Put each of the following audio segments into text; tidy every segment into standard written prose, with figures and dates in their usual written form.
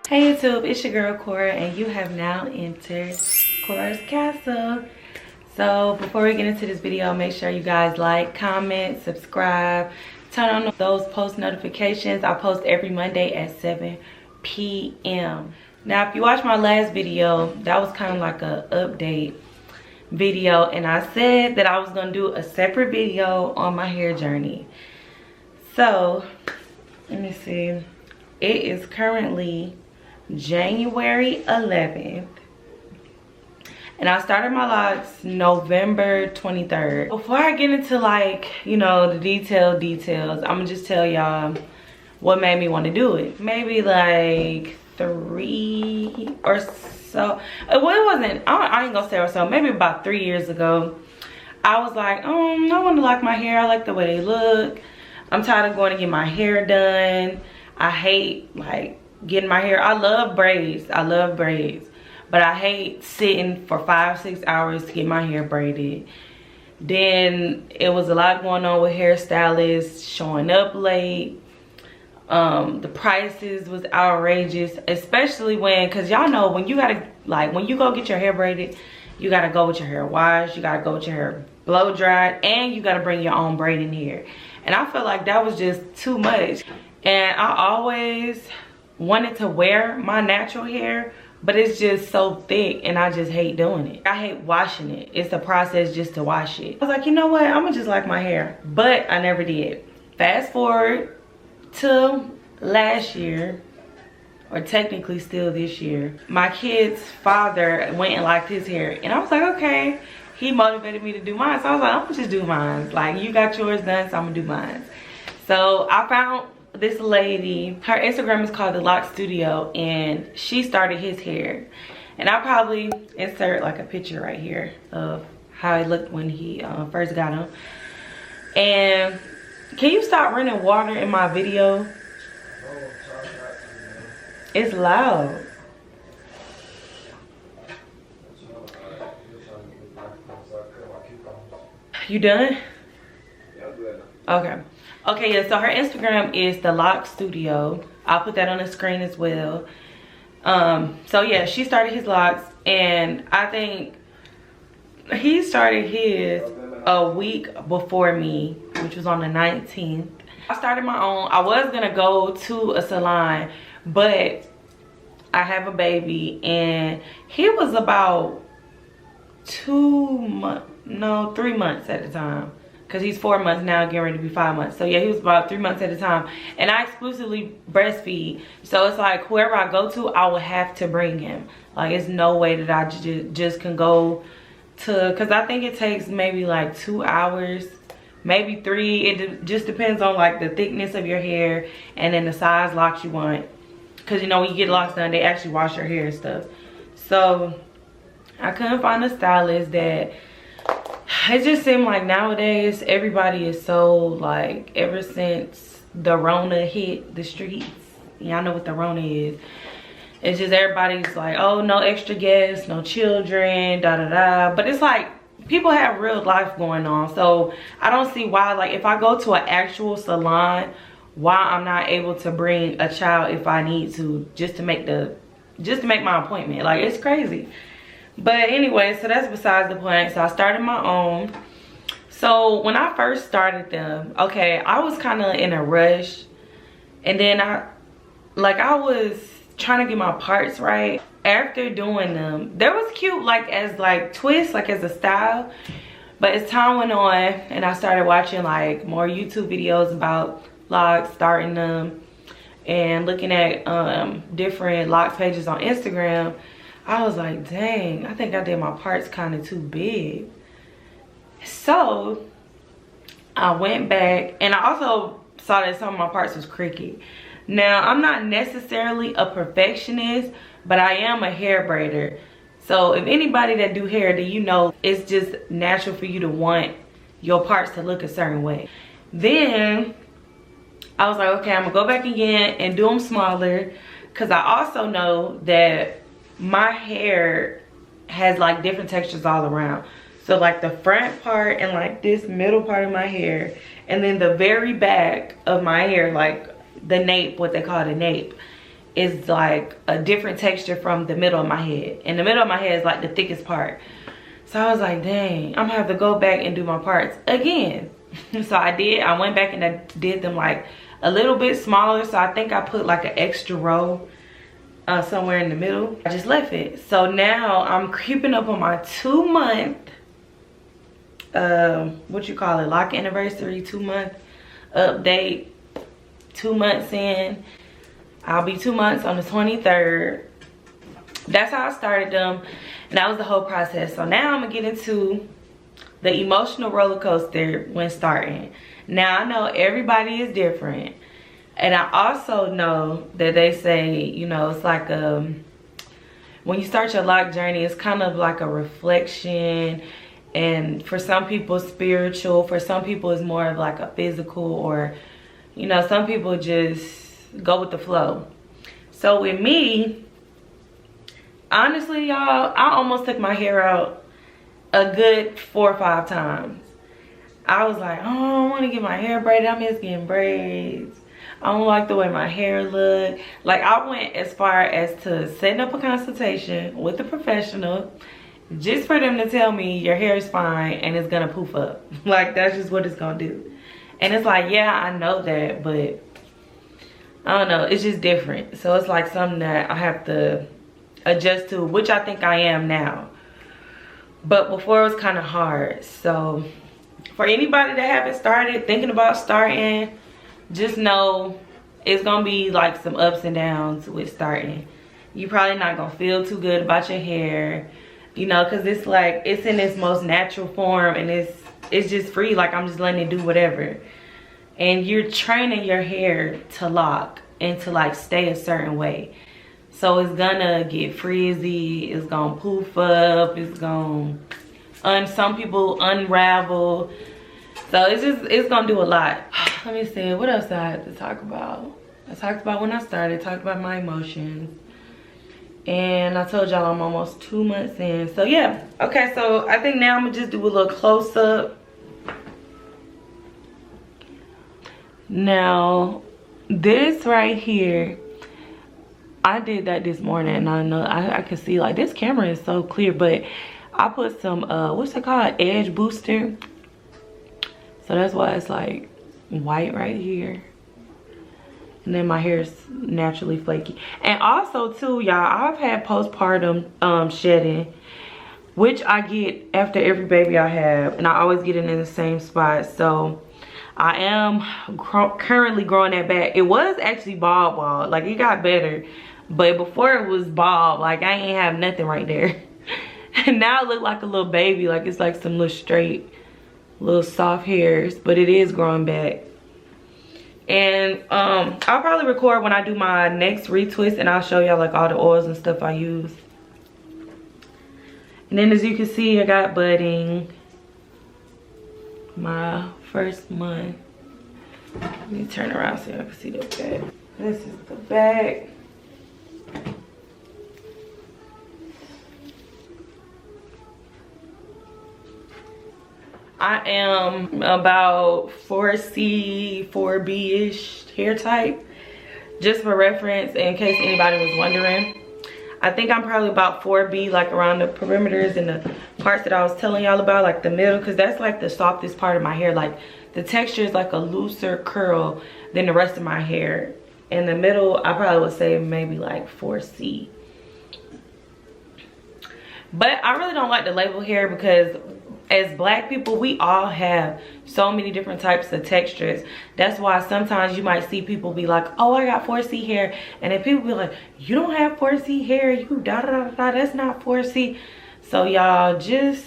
Hey YouTube, it's your girl Cora and you have now entered Cora's Castle. So before we get into this video, make sure you guys like, comment, subscribe, turn on those post notifications. I post every Monday at 7 p.m. Now if you watched my last video, that was kind of like a update video, and I said that I was gonna do a separate video on my hair journey. So let me see, it is currently January 11th and I started my locks November 23rd. Before I get into like, you know, the details, I'm gonna just tell y'all what made me want to do it. Maybe like 3 or so, well it wasn't, I ain't gonna say or so, maybe about 3 years ago, I was like, I want to lock my hair. I like the way they look. I'm tired of going to get my hair done. I hate like getting my hair, I love braids, but I hate sitting for 5-6 hours to get my hair braided. Then it was a lot going on with hairstylists showing up late. The prices was outrageous, especially when, cause y'all know when you gotta, like when you go get your hair braided, you gotta go with your hair washed, you gotta go with your hair blow dried, and you gotta bring your own braiding hair. And I felt like that was just too much. And I always wanted to wear my natural hair, but it's just so thick and I just hate doing it. I hate washing it. It's a process just to wash it. I was like, you know what, I'm gonna just like my hair, but I never did. Fast forward to last year, or technically still this year, my kid's father went and liked his hair, and I was like, okay. He motivated me to do mine, so I was like, I'm gonna just do mine. Like, you got yours done, so I'm gonna do mine. So I found this lady, her Instagram is called the Locs Studio, and she started his hair. And I'll probably insert like a picture right here of how it looked when he first got him. And can you stop running water in my video? It's loud. You done? Okay. Okay, yeah, so her Instagram is the Locs Studio. I'll put that on the screen as well. So yeah, she started his locks, and I think he started his a week before me, which was on the 19th. I started my own. I was gonna go to a salon, but I have a baby, and he was about 3 months at the time, because he's 4 months now, getting ready to be 5 months. So yeah, he was about 3 months at a time, and I exclusively breastfeed. So it's like whoever I go to, I would have to bring him. Like, it's no way that I just can go to, because I think it takes maybe like 2 hours, maybe 3. It just depends on like the thickness of your hair and then the size locks you want, because you know when you get locks done, they actually wash your hair and stuff. So I couldn't find a stylist that, it just seemed like nowadays everybody is so like, ever since the Rona hit the streets, y'all know what the Rona is, it's just everybody's like, oh, no extra guests, no children, da da da. But it's like people have real life going on, so I don't see why, like if I go to an actual salon, why I'm not able to bring a child if I need to, just to make my appointment. Like, it's crazy. But anyway, so that's besides the point. So I started my own. So when I first started them, okay, I was kind of in a rush, and then I was trying to get my parts right. After doing them, they was cute like as like twists, like as a style, but as time went on and I started watching like more YouTube videos about locks, starting them, and looking at different locks pages on Instagram, I was like, dang, I think I did my parts kind of too big. So I went back, and I also saw that some of my parts was crooked. Now, I'm not necessarily a perfectionist, but I am a hair braider. So if anybody that do hair, then you know it's just natural for you to want your parts to look a certain way. Then I was like, okay, I'm gonna go back again and do them smaller, because I also know that my hair has like different textures all around. So like the front part and like this middle part of my hair, and then the very back of my hair, like the nape, what they call the nape, is like a different texture from the middle of my head. And the middle of my head is like the thickest part. So I was like, dang, I'm gonna have to go back and do my parts again. So I did. I went back and I did them like a little bit smaller. So I think I put like an extra row somewhere in the middle. I just left it. So now I'm creeping up on my 2-month, what you call it, lock anniversary, 2-month update. 2 months in. I'll be 2 months on the 23rd. That's how I started them. And that was the whole process. So now I'm gonna get into the emotional roller coaster when starting. Now I know everybody is different. And I also know that they say, you know, it's like when you start your lock journey, it's kind of like a reflection. And for some people, spiritual. For some people, it's more of like a physical, or, you know, some people just go with the flow. So with me, honestly, y'all, I almost took my hair out a good 4 or 5 times. I was like, oh, I don't want to get my hair braided. I miss getting braids. I don't like the way my hair look. Like, I went as far as to setting up a consultation with a professional just for them to tell me your hair is fine and it's gonna poof up. Like, that's just what it's gonna do. And it's like, yeah, I know that, but I don't know, it's just different. So it's like something that I have to adjust to, which I think I am now. But before it was kind of hard. So for anybody that haven't started, thinking about starting, just know it's gonna be like some ups and downs with starting. You're probably not gonna feel too good about your hair, you know, because it's like, it's in its most natural form, and it's just free. Like, I'm just letting it do whatever. And you're training your hair to lock and to like stay a certain way. So it's gonna get frizzy, it's gonna poof up, it's gonna, some people unravel. So it's gonna do a lot. Let me see, what else I had to talk about? I talked about when I started, talked about my emotions. And I told y'all I'm almost 2 months in. So yeah, okay, so I think now I'm gonna just do a little close up. Now, this right here, I did that this morning, and I know I can see, like, this camera is so clear, but I put some, what's it called? Edge booster. So that's why it's like white right here. And then my hair is naturally flaky. And also too, y'all, I've had postpartum shedding, which I get after every baby I have, and I always get it in the same spot. So I am currently growing that back. It was actually bald, like, it got better, but before it was bald, like, I ain't have nothing right there. And now it look like a little baby, like it's like some little straight, little soft hairs, but it is growing back. And I'll probably record when I do my next retwist, and I'll show y'all like all the oils and stuff I use. And then as you can see, I got budding. My first month. Let me turn around so y'all can see the back. This is the back. I am about 4C, 4B-ish hair type. Just for reference, in case anybody was wondering. I think I'm probably about 4B, like around the perimeters and the parts that I was telling y'all about, like the middle, because that's like the softest part of my hair. Like, the texture is like a looser curl than the rest of my hair. In the middle, I probably would say maybe like 4C. But I really don't like to label hair, because as black people, we all have so many different types of textures. That's why sometimes you might see people be like, oh, I got 4C hair. And then people be like, you don't have 4C hair, you da da da da, that's not 4C. So y'all just,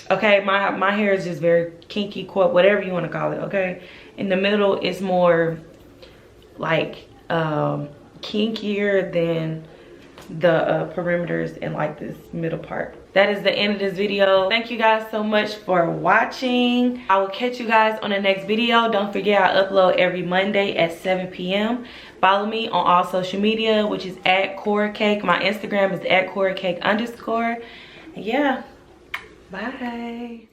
okay, my hair is just very kinky, whatever you want to call it, okay? In the middle, it's more like kinkier than the perimeters and like this middle part. That is the end of this video. Thank you guys so much for watching. I will catch you guys on the next video. Don't forget, I upload every Monday at 7 p.m. Follow me on all social media, which is @CoraCake. My Instagram is @CoraCake_. Yeah, bye.